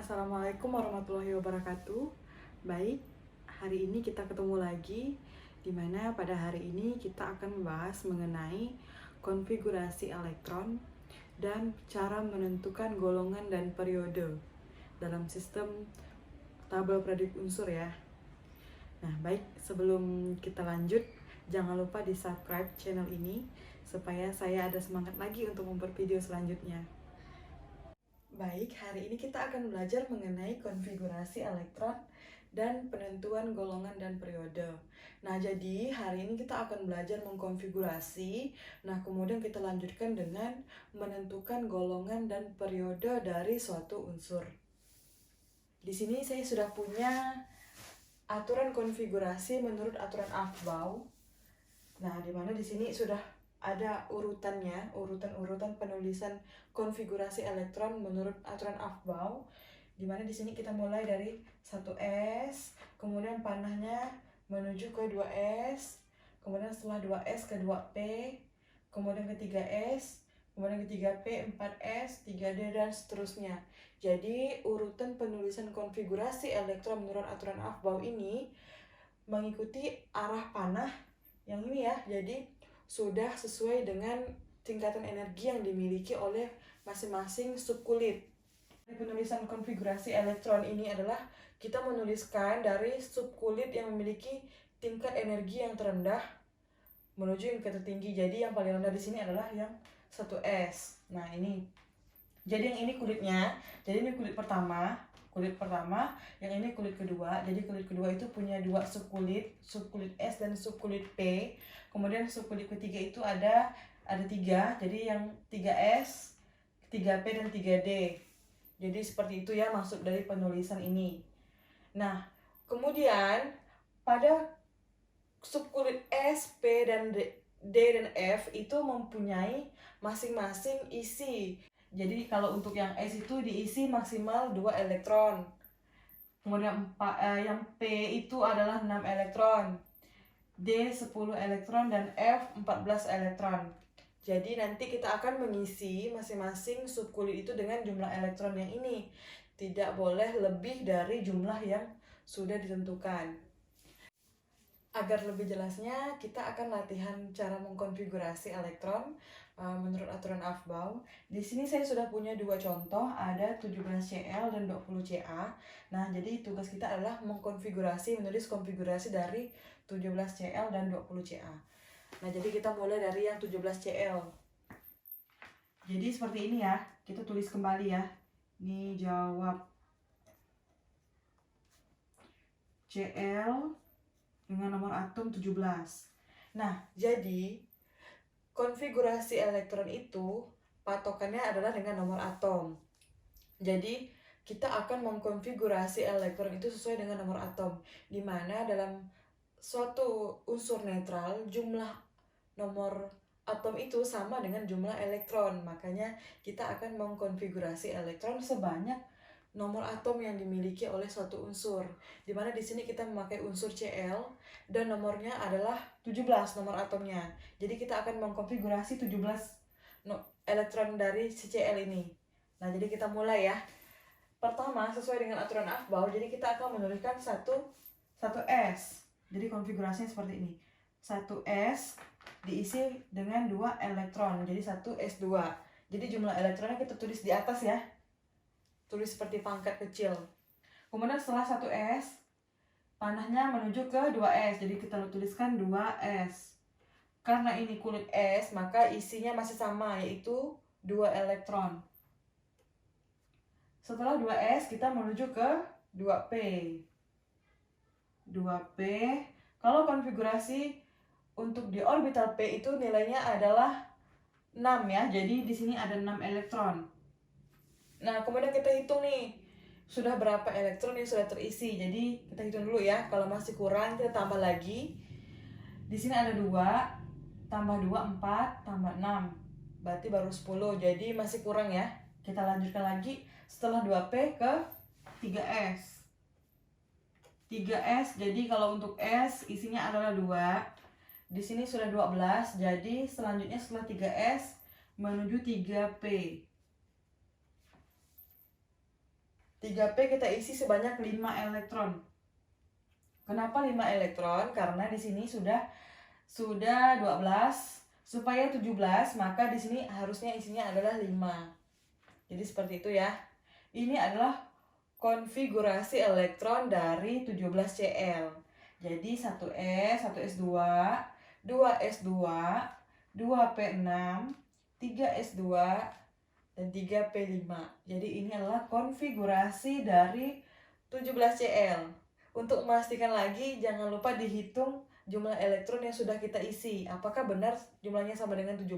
Assalamualaikum warahmatullahi wabarakatuh. Baik, hari ini kita ketemu lagi, dimana pada hari ini kita akan membahas mengenai konfigurasi elektron dan cara menentukan golongan dan periode dalam sistem tabel periodik unsur ya. Nah, baik, sebelum kita lanjut, jangan lupa di subscribe channel ini supaya saya ada semangat lagi untuk membuat video selanjutnya. Baik, hari ini kita akan belajar mengenai konfigurasi elektron dan penentuan golongan dan periode. Nah, jadi hari ini kita akan belajar mengkonfigurasi. Nah, kemudian kita lanjutkan dengan menentukan golongan dan periode dari suatu unsur. Di sini saya sudah punya aturan konfigurasi menurut aturan Aufbau. Nah, di mana di sini sudah ada urutannya, urutan penulisan konfigurasi elektron menurut aturan Aufbau, di mana di sini kita mulai dari 1S, kemudian panahnya menuju ke 2S, kemudian setelah 2S ke 2P, kemudian ke 3S, kemudian ke 3P, 4S, 3D, dan seterusnya. Jadi urutan penulisan konfigurasi elektron menurut aturan Aufbau ini mengikuti arah panah yang ini ya. Jadi sudah sesuai dengan tingkatan energi yang dimiliki oleh masing-masing subkulit. Penulisan konfigurasi elektron ini adalah kita menuliskan dari subkulit yang memiliki tingkat energi yang terendah menuju yang ke tertinggi. Jadi yang paling rendah di sini adalah yang 1S. Nah, ini. Jadi yang ini kulitnya. Jadi ini kulit pertama, yang ini kulit kedua. Jadi kulit kedua itu punya dua subkulit S dan subkulit P. Kemudian subkulit ketiga itu ada 3. Jadi yang 3S, 3P, dan 3D. Jadi seperti itu ya maksud dari penulisan ini. Nah, kemudian pada subkulit S, P, dan D dan F itu mempunyai masing-masing isi. Jadi kalau untuk yang S itu diisi maksimal 2 elektron. Kemudian yang P itu adalah 6 elektron. D 10 elektron dan F 14 elektron. Jadi nanti kita akan mengisi masing-masing subkulit itu dengan jumlah elektron yang ini. Tidak boleh lebih dari jumlah yang sudah ditentukan. Agar lebih jelasnya, kita akan latihan cara mengkonfigurasi elektron menurut aturan Aufbau. Di sini saya sudah punya dua contoh, ada 17Cl dan 20Ca. Nah, jadi tugas kita adalah menulis konfigurasi dari 17Cl dan 20Ca. Nah, jadi kita mulai dari yang 17Cl. Jadi seperti ini ya, kita tulis kembali ya. Ini jawab Cl dengan nomor atom 17. Nah, jadi konfigurasi elektron itu patokannya adalah dengan nomor atom. Jadi kita akan mengkonfigurasi elektron itu sesuai dengan nomor atom, di mana dalam suatu unsur netral jumlah nomor atom itu sama dengan jumlah elektron. Makanya kita akan mengkonfigurasi elektron sebanyak nomor atom yang dimiliki oleh suatu unsur. Dimana di sini kita memakai unsur Cl dan nomornya adalah 17 nomor atomnya. Jadi kita akan mengkonfigurasi 17 elektron dari si Cl ini. Nah, jadi kita mulai ya. Pertama, sesuai dengan aturan Aufbau, jadi kita akan menuliskan 1S. Jadi konfigurasinya seperti ini. 1S diisi dengan 2 elektron. Jadi 1S2. Jadi jumlah elektronnya kita tulis di atas ya. Tulis seperti pangkat kecil. Kemudian setelah 1S, panahnya menuju ke 2S. Jadi kita tuliskan 2S. Karena ini kulit S, maka isinya masih sama, yaitu 2 elektron. Setelah 2S, kita menuju ke 2P. 2P. Kalau konfigurasi untuk di orbital P itu nilainya adalah 6 ya. Jadi di sini ada 6 elektron. Nah, kemudian kita hitung nih, sudah berapa elektron yang sudah terisi. Jadi kita hitung dulu ya. Kalau masih kurang, kita tambah lagi. Di sini ada 2, tambah 2, 4, tambah 6. Berarti baru 10, jadi masih kurang ya. Kita lanjutkan lagi setelah 2P ke 3S. 3S, jadi kalau untuk S isinya adalah 2. Di sini sudah 12, jadi selanjutnya setelah 3S menuju 3P. 3P kita isi sebanyak 5 elektron. Kenapa 5 elektron? Karena di sini sudah 12. Supaya 17, maka di sini harusnya isinya adalah 5. Jadi seperti itu ya. Ini adalah konfigurasi elektron dari 17Cl. Jadi 1s, 1s2, 2s2, 2p6, 3s2, dan 3p5. Jadi ini adalah konfigurasi dari 17Cl. Untuk memastikan lagi, jangan lupa dihitung jumlah elektron yang sudah kita isi. Apakah benar jumlahnya sama dengan 17?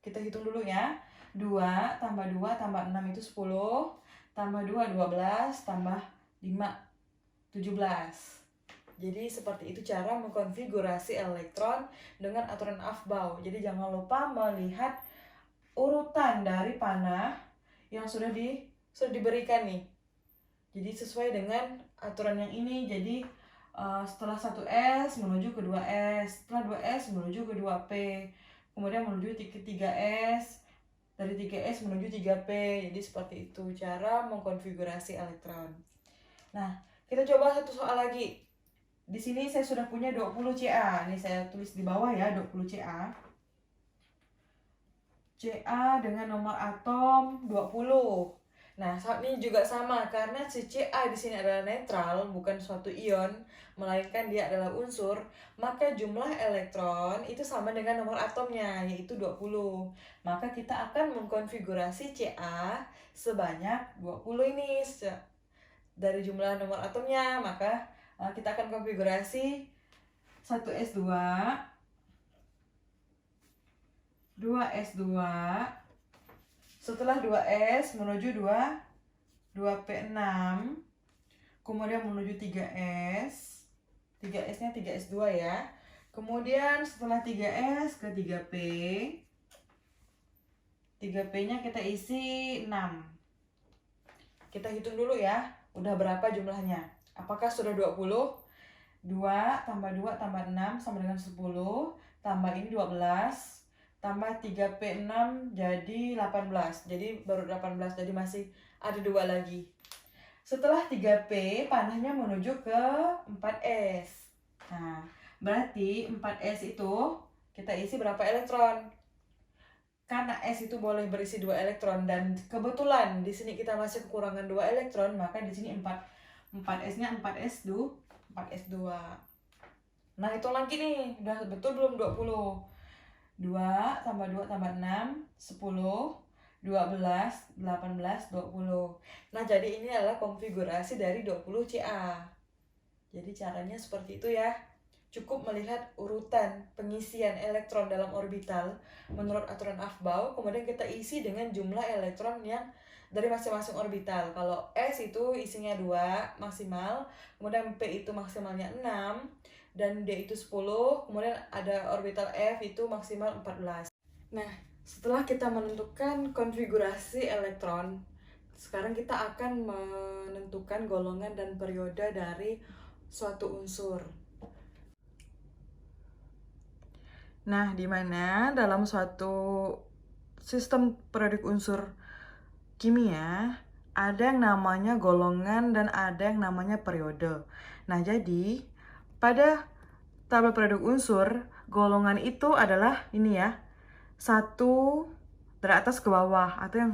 Kita hitung dulu ya. 2 tambah 2 tambah 6 itu 10. Tambah 2, 12. Tambah 5, 17. Jadi seperti itu cara mengkonfigurasi elektron dengan aturan Aufbau. Jadi jangan lupa melihat urutan dari panah yang sudah diberikan nih. Jadi sesuai dengan aturan yang ini. Jadi setelah 1S menuju ke 2S, setelah 2S menuju ke 2P, kemudian menuju ke 3S, dari 3S menuju 3P. Jadi seperti itu cara mengkonfigurasi elektron. Nah, kita coba satu soal lagi. Di sini saya sudah punya 20 Ca. Ini saya tulis di bawah ya, 20 Ca. Ca dengan nomor atom 20. Nah, saat ini juga sama karena si Ca di sini adalah netral, bukan suatu ion, melainkan dia adalah unsur, maka jumlah elektron itu sama dengan nomor atomnya, yaitu 20. Maka kita akan mengkonfigurasi Ca sebanyak 20 ini dari jumlah nomor atomnya, maka kita akan konfigurasi 1s2, 2s2, setelah 2S menuju 2P6, kemudian menuju 3S, 3S-nya 3S2 ya. Kemudian setelah 3S ke 3P, 3P-nya kita isi 6. Kita hitung dulu ya, udah berapa jumlahnya. Apakah sudah 20? 2 tambah 2 tambah 6 sama dengan 10, tambah ini 12, tambah 3P6 jadi 18. Jadi baru 18, jadi masih ada 2 lagi. Setelah 3P, panahnya menuju ke 4S. Nah, berarti 4S itu kita isi berapa elektron? Karena S itu boleh berisi 2 elektron dan kebetulan di sini kita masih kekurangan 2 elektron, maka di sini 4S-nya 4S2. Nah, hitung lagi nih, udah betul belum 20? 2 tambah 2 tambah 6, 10, 12, 18, 20. Nah, jadi ini adalah konfigurasi dari 20 Ca. Jadi caranya seperti itu ya. Cukup melihat urutan pengisian elektron dalam orbital menurut aturan Aufbau, kemudian kita isi dengan jumlah elektron yang dari masing-masing orbital. Kalau S itu isinya 2 maksimal, kemudian P itu maksimalnya 6, dan D itu 10, kemudian ada orbital F itu maksimal 14. Nah, setelah kita menentukan konfigurasi elektron, sekarang kita akan menentukan golongan dan periode dari suatu unsur. Nah, di mana dalam suatu sistem periodik unsur kimia ada yang namanya golongan dan ada yang namanya periode. Nah, jadi pada tabel periodik unsur, golongan itu adalah ini ya, 1 dari atas ke bawah atau yang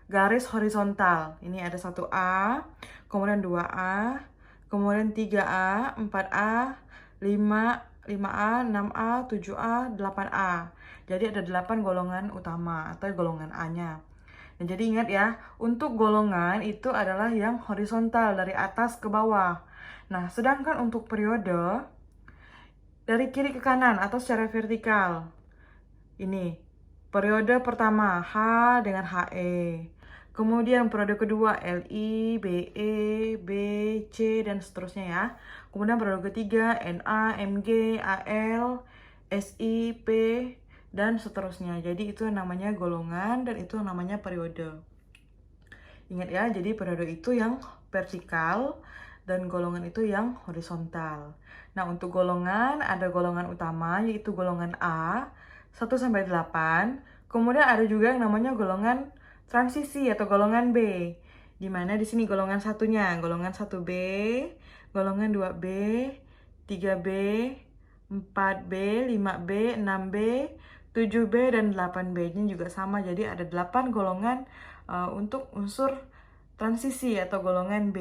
garis horizontal. Ini ada 1A, kemudian 2A, kemudian 3A, 4A, 5A, 6A, 7A, 8A. Jadi ada 8 golongan utama atau golongan A-nya. Nah, jadi ingat ya, untuk golongan itu adalah yang horizontal dari atas ke bawah. Nah, sedangkan untuk periode dari kiri ke kanan atau secara vertikal. Ini periode pertama H dengan HE. Kemudian periode kedua Li, Be, Bc dan seterusnya ya. Kemudian periode ketiga Na, Mg, Al, Si, P dan seterusnya. Jadi itu namanya golongan dan itu namanya periode. Ingat ya, jadi periode itu yang vertikal dan golongan itu yang horizontal. Nah, untuk golongan ada golongan utama yaitu golongan A 1-8. Kemudian ada juga yang namanya golongan transisi atau golongan B, Dimana di sini golongan satunya, golongan 1B, golongan 2B, 3B, 4B, 5B, 6B, 7B, dan 8B. Ini juga sama, jadi ada 8 golongan untuk unsur transisi atau golongan B.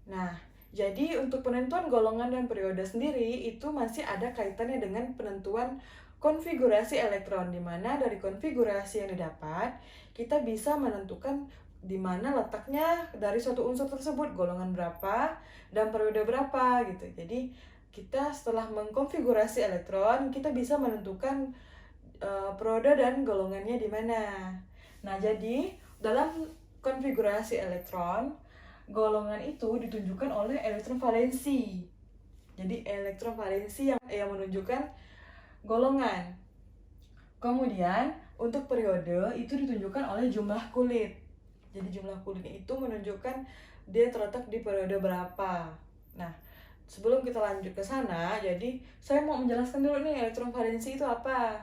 Nah, jadi untuk penentuan golongan dan periode sendiri itu masih ada kaitannya dengan penentuan konfigurasi elektron, di mana dari konfigurasi yang didapat kita bisa menentukan di mana letaknya dari suatu unsur tersebut, golongan berapa dan periode berapa gitu. Jadi kita setelah mengkonfigurasi elektron, kita bisa menentukan periode dan golongannya di mana. Nah, jadi dalam konfigurasi elektron, golongan itu ditunjukkan oleh elektron valensi. Jadi elektron valensi yang menunjukkan golongan. Kemudian untuk periode itu ditunjukkan oleh jumlah kulit. Jadi jumlah kulitnya itu menunjukkan dia terletak di periode berapa. Nah, sebelum kita lanjut ke sana, jadi saya mau menjelaskan dulu nih elektron valensi itu apa.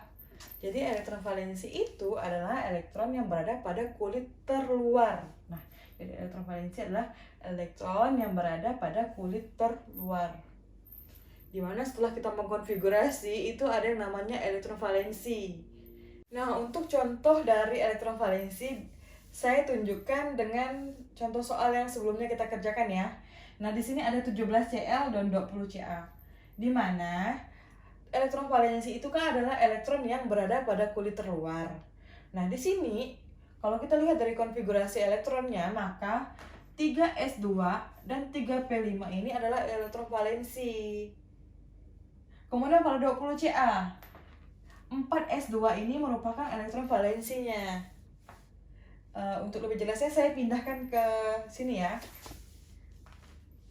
Jadi elektron valensi itu adalah elektron yang berada pada kulit terluar. Nah, jadi elektron valensi adalah elektron yang berada pada kulit terluar. Dimana setelah kita mengkonfigurasi itu ada yang namanya elektron valensi. Nah, untuk contoh dari elektron valensi saya tunjukkan dengan contoh soal yang sebelumnya kita kerjakan ya. Nah, di sini ada 17Cl dan 20Ca. Di mana elektron valensi itu kan adalah elektron yang berada pada kulit terluar. Nah, di sini kalau kita lihat dari konfigurasi elektronnya, maka 3s2 dan 3p5 ini adalah elektron valensi. Kemudian pada 20Ca, 4s2 ini merupakan elektron valensinya. Untuk lebih jelasnya saya pindahkan ke sini ya.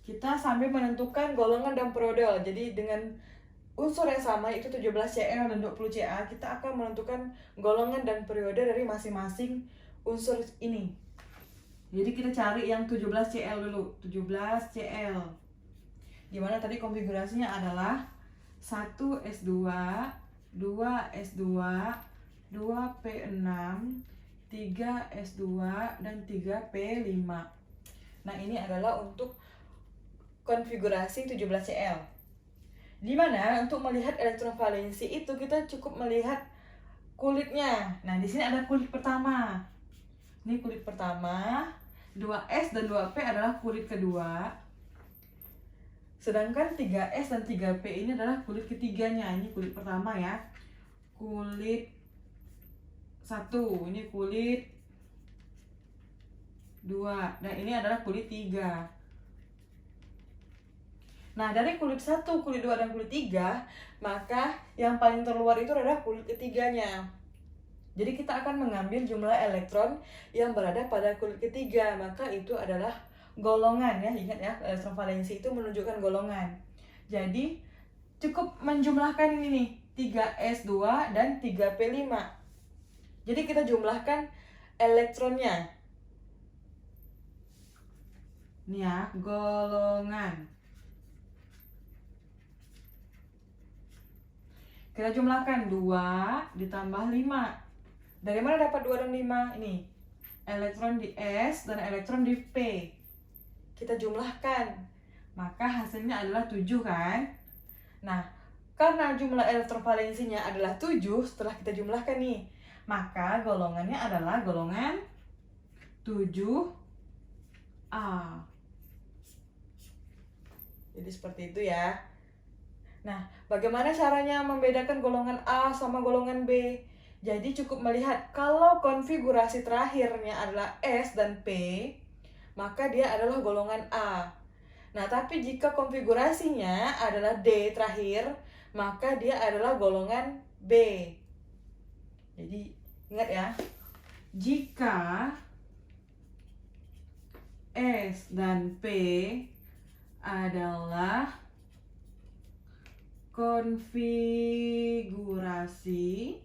Kita sambil menentukan golongan dan periode. Jadi dengan unsur yang sama, itu 17Cl dan 20Ca, kita akan menentukan golongan dan periode dari masing-masing unsur ini. Jadi kita cari yang 17Cl dulu. 17Cl, dimana tadi konfigurasinya adalah 1s2, 2s2, 2p6, 3s2, dan 3p5. Nah, ini adalah untuk konfigurasi 17Cl. Dimana untuk melihat elektron valensi itu kita cukup melihat kulitnya. Nah, di sini ada kulit pertama. Ini kulit pertama. 2s dan 2p adalah kulit kedua. Sedangkan 3s dan 3p ini adalah kulit ketiganya. Ini kulit pertama ya. Kulit 1, ini kulit 2, dan ini adalah kulit 3. Nah, dari kulit 1, kulit 2, dan kulit 3, maka yang paling terluar itu adalah kulit ketiganya. Jadi kita akan mengambil jumlah elektron yang berada pada kulit ketiga, maka itu adalah golongan ya. Ingat ya, elektron valensi itu menunjukkan golongan. Jadi cukup menjumlahkan ini nih, 3s2 dan 3p5. Jadi kita jumlahkan elektronnya. Ini ya, golongan. Kita jumlahkan 2 ditambah 5. Dari mana dapat 2 dan 5? Ini elektron di S dan elektron di P. Kita jumlahkan, maka hasilnya adalah 7 kan? Nah, karena jumlah elektron valensinya adalah 7, setelah kita jumlahkan nih, maka golongannya adalah golongan 7A. Jadi seperti itu ya. Nah, bagaimana caranya membedakan golongan A sama golongan B? Jadi cukup melihat kalau konfigurasi terakhirnya adalah S dan P, maka dia adalah golongan A. Nah, tapi jika konfigurasinya adalah D terakhir, maka dia adalah golongan B. Jadi ingat ya, jika S dan P adalah konfigurasi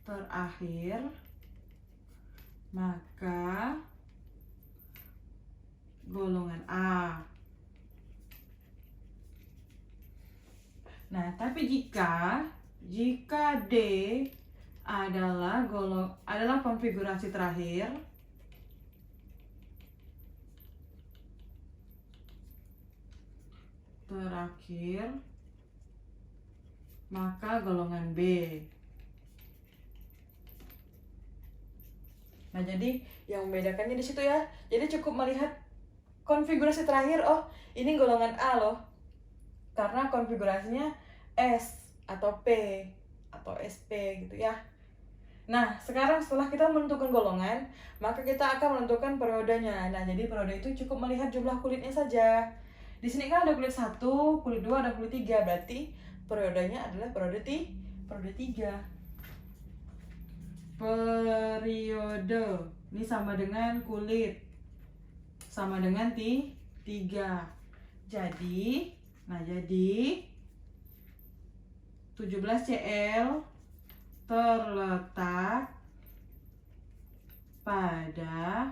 terakhir, maka golongan A. Nah, tapi jika D adalah konfigurasi terakhir maka golongan B. Nah, jadi yang membedakannya di situ ya. Jadi cukup melihat konfigurasi terakhir, oh ini golongan A loh. Karena konfigurasinya S atau P atau SP gitu ya. Nah, sekarang setelah kita menentukan golongan, maka kita akan menentukan periodenya. Nah, jadi periode itu cukup melihat jumlah kulitnya saja. Di sini kan ada kulit 1, kulit 2, ada kulit 3. Berarti periodenya adalah periode 3. Periode ini sama dengan kulit, sama dengan 3. Jadi 17 Cl terletak pada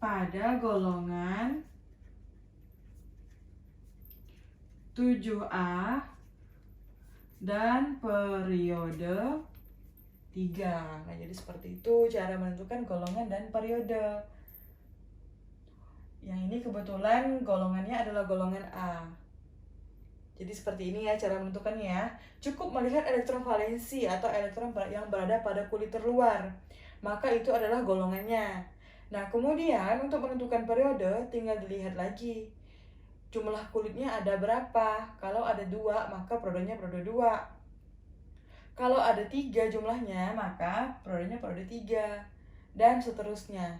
pada golongan 7A dan periode 3. Nah, jadi seperti itu cara menentukan golongan dan periode. Yang ini kebetulan golongannya adalah golongan A. Jadi seperti ini ya cara menentukannya ya. Cukup melihat elektron valensi atau elektron yang berada pada kulit terluar, maka itu adalah golongannya. Nah, kemudian untuk menentukan periode tinggal dilihat lagi jumlah kulitnya ada berapa. Kalau ada 2, maka periodenya periode 2. Kalau ada 3 jumlahnya, maka periodenya periode 3. Dan seterusnya.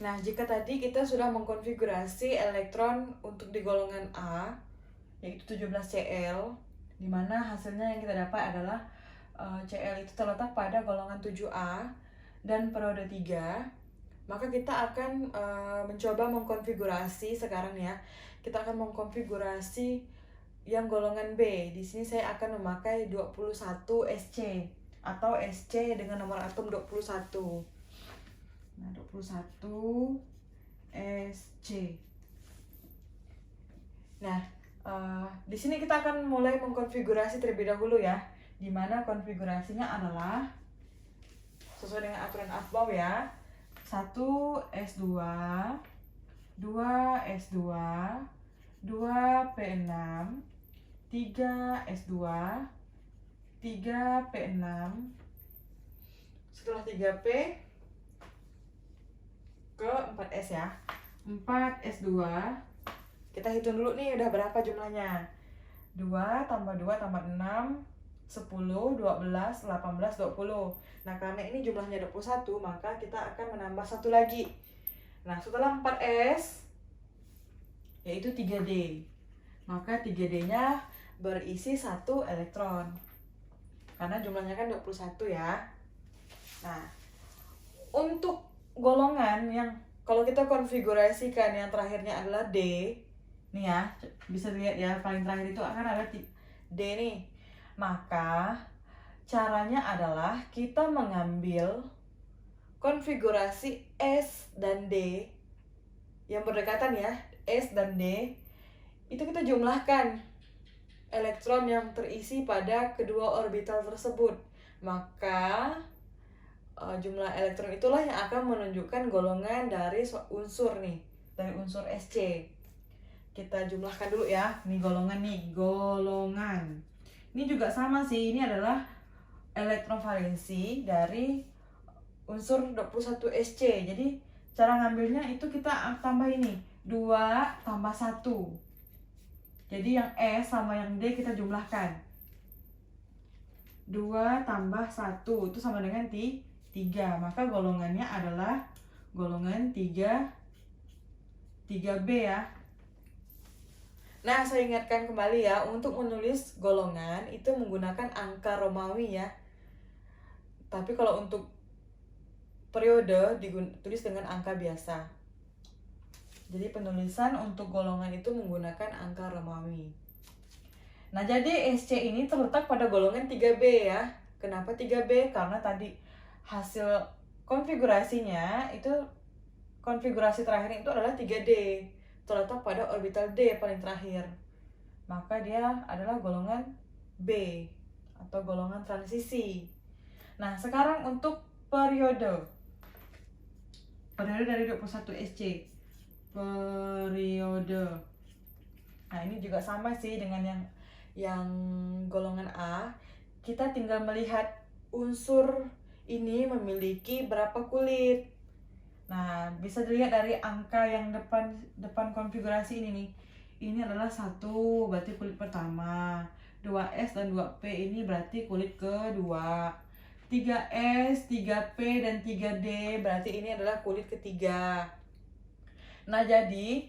Nah, jika tadi kita sudah mengkonfigurasi elektron untuk di golongan A, yaitu 17 Cl, di mana hasilnya yang kita dapat adalah Cl itu terletak pada golongan 7A dan periode 3, maka kita akan mencoba mengkonfigurasi sekarang ya. Kita akan mengkonfigurasi yang golongan B. Di sini saya akan memakai 21 SC atau SC dengan nomor atom 21. Nah, 21 SC. Nah, di sini kita akan mulai mengkonfigurasi terlebih dahulu ya. Di mana konfigurasinya adalah sesuai dengan aturan Afbau ya. 1 S2, 2 S2, 2 P6, 3 S2, 3 P6. Setelah 3P ke 4S ya. 4 S2. Kita hitung dulu nih udah berapa jumlahnya. 2 tambah 2 tambah 6, 10, 12, 18, 20. Nah, karena ini jumlahnya 21, maka kita akan menambah satu lagi. Nah, setelah 4S, yaitu 3D. Maka 3D-nya berisi 1 elektron. Karena jumlahnya kan 21 ya. Nah, untuk golongan yang kalau kita konfigurasikan yang terakhirnya adalah D, nih ya, bisa dilihat ya, paling terakhir itu akan ada D nih. Maka caranya adalah kita mengambil konfigurasi S dan D yang berdekatan ya, S dan D, itu kita jumlahkan elektron yang terisi pada kedua orbital tersebut. Maka jumlah elektron itulah yang akan menunjukkan golongan dari unsur nih, dari unsur SC. Kita jumlahkan dulu ya, nih golongan. Ini juga sama sih, ini adalah elektron valensi dari unsur 21 SC. Jadi cara ngambilnya itu kita tambah ini 2 tambah 1. Jadi yang S sama yang D kita jumlahkan. 2 tambah 1 itu sama dengan 3. Maka golongannya adalah golongan 3B ya. Nah, saya ingatkan kembali ya, untuk menulis golongan itu menggunakan angka Romawi ya. Tapi kalau untuk periode ditulis dengan angka biasa. Jadi penulisan untuk golongan itu menggunakan angka Romawi. Nah, jadi SC ini terletak pada golongan 3B ya. Kenapa 3B? Karena tadi hasil konfigurasinya itu, konfigurasi terakhir itu adalah 3D. Terletak pada orbital D paling terakhir. Maka dia adalah golongan B atau golongan transisi. Nah, sekarang untuk periode dari 21 SC. Periode. Nah, ini juga sama sih dengan yang golongan A. Kita tinggal melihat unsur ini memiliki berapa kulit. Nah, bisa dilihat dari angka yang depan konfigurasi ini nih. Ini adalah 1, berarti kulit pertama. 2S dan 2P ini berarti kulit kedua. 3S, 3P, dan 3D berarti ini adalah kulit ketiga. Nah, jadi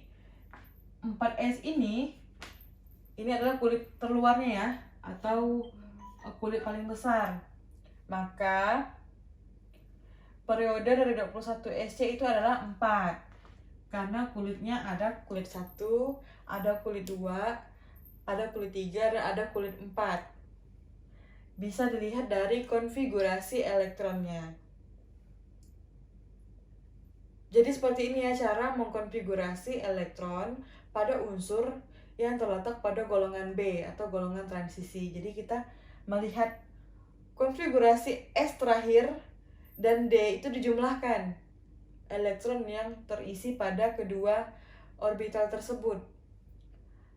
4S ini adalah kulit terluarnya ya, atau kulit paling besar. Maka periode dari 21 SC itu adalah 4. Karena kulitnya ada kulit 1, ada kulit 2, ada kulit 3, dan ada kulit 4. Bisa dilihat dari konfigurasi elektronnya. Jadi seperti ini ya cara mengkonfigurasi elektron pada unsur yang terletak pada golongan B atau golongan transisi. Jadi kita melihat konfigurasi S terakhir dan D itu dijumlahkan elektron yang terisi pada kedua orbital tersebut.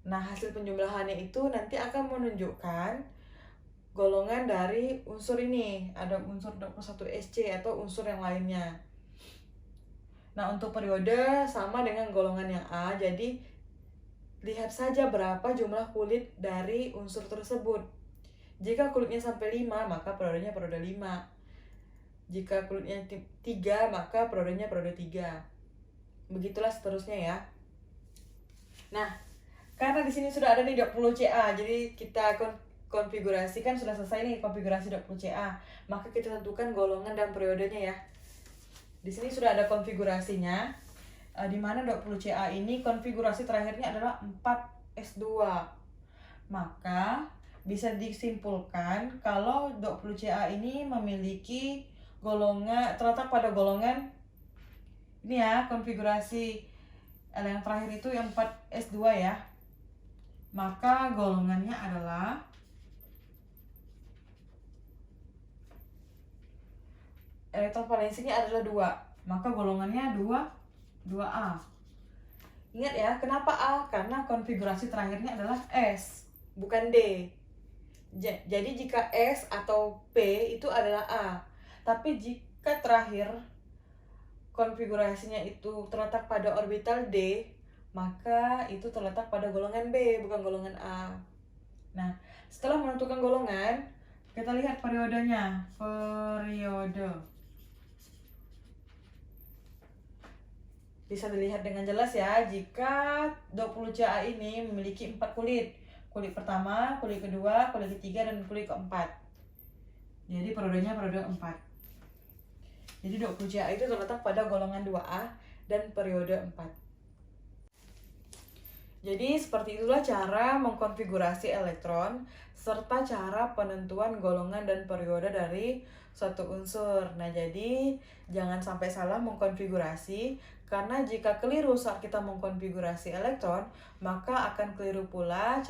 Nah, hasil penjumlahannya itu nanti akan menunjukkan golongan dari unsur ini. Ada unsur 21 SC atau unsur yang lainnya. Nah, untuk periode sama dengan golongan yang A. Jadi, lihat saja berapa jumlah kulit dari unsur tersebut. Jika kulitnya sampai 5, maka periodenya periode 5. Jika kulitnya 3, maka periodenya periode 3. Begitulah seterusnya ya. Nah, karena di sini sudah ada nih 20 CA, jadi kita konfigurasikan sudah selesai nih konfigurasi 20 CA. Maka kita tentukan golongan dan periodenya ya. Di sini sudah ada konfigurasinya, di mana 20 CA ini konfigurasi terakhirnya adalah 4S2. Maka bisa disimpulkan kalau 20 CA ini memiliki golongan, terletak pada golongan ini ya, konfigurasi yang terakhir itu yang 4S2 ya. Maka golongannya adalah elektron valensinya adalah 2. Maka golongannya 2A. Ingat ya, kenapa A? Karena konfigurasi terakhirnya adalah S, bukan D. Jadi jika S atau P itu adalah A. Tapi jika terakhir konfigurasinya itu terletak pada orbital D, maka itu terletak pada golongan B, bukan golongan A. Nah, setelah menentukan golongan, kita lihat periodenya. Periode. Bisa dilihat dengan jelas ya, jika 20 CA ini memiliki 4 kulit. Kulit pertama, kulit kedua, kulit ketiga, dan kulit keempat. Jadi periodenya periode 4. Jadi 20 CA itu terletak pada golongan 2A dan periode 4. Jadi seperti itulah cara mengkonfigurasi elektron serta cara penentuan golongan dan periode dari suatu unsur. Nah, jadi jangan sampai salah mengkonfigurasi, karena jika keliru saat kita mengkonfigurasi elektron, maka akan keliru pula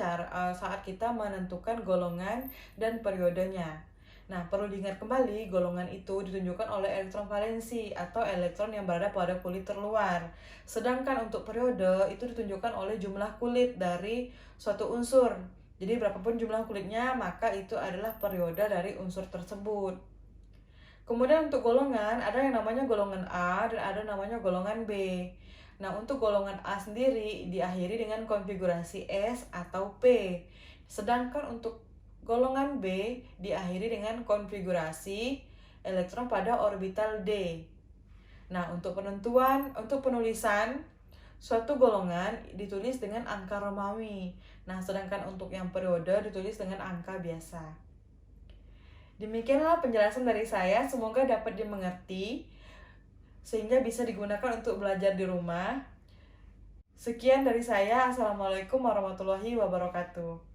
saat kita menentukan golongan dan periodenya. Nah, perlu diingat kembali, golongan itu ditunjukkan oleh elektron valensi atau elektron yang berada pada kulit terluar. Sedangkan untuk periode itu ditunjukkan oleh jumlah kulit dari suatu unsur. Jadi berapapun jumlah kulitnya, maka itu adalah periode dari unsur tersebut. Kemudian untuk golongan, ada yang namanya golongan A dan ada namanya golongan B. Nah, untuk golongan A sendiri diakhiri dengan konfigurasi S atau P. Sedangkan untuk golongan B diakhiri dengan konfigurasi elektron pada orbital D. Nah, untuk penulisan suatu golongan ditulis dengan angka Romawi. Nah, sedangkan untuk yang periode ditulis dengan angka biasa. Demikianlah penjelasan dari saya, semoga dapat dimengerti sehingga bisa digunakan untuk belajar di rumah. Sekian dari saya, Assalamualaikum warahmatullahi wabarakatuh.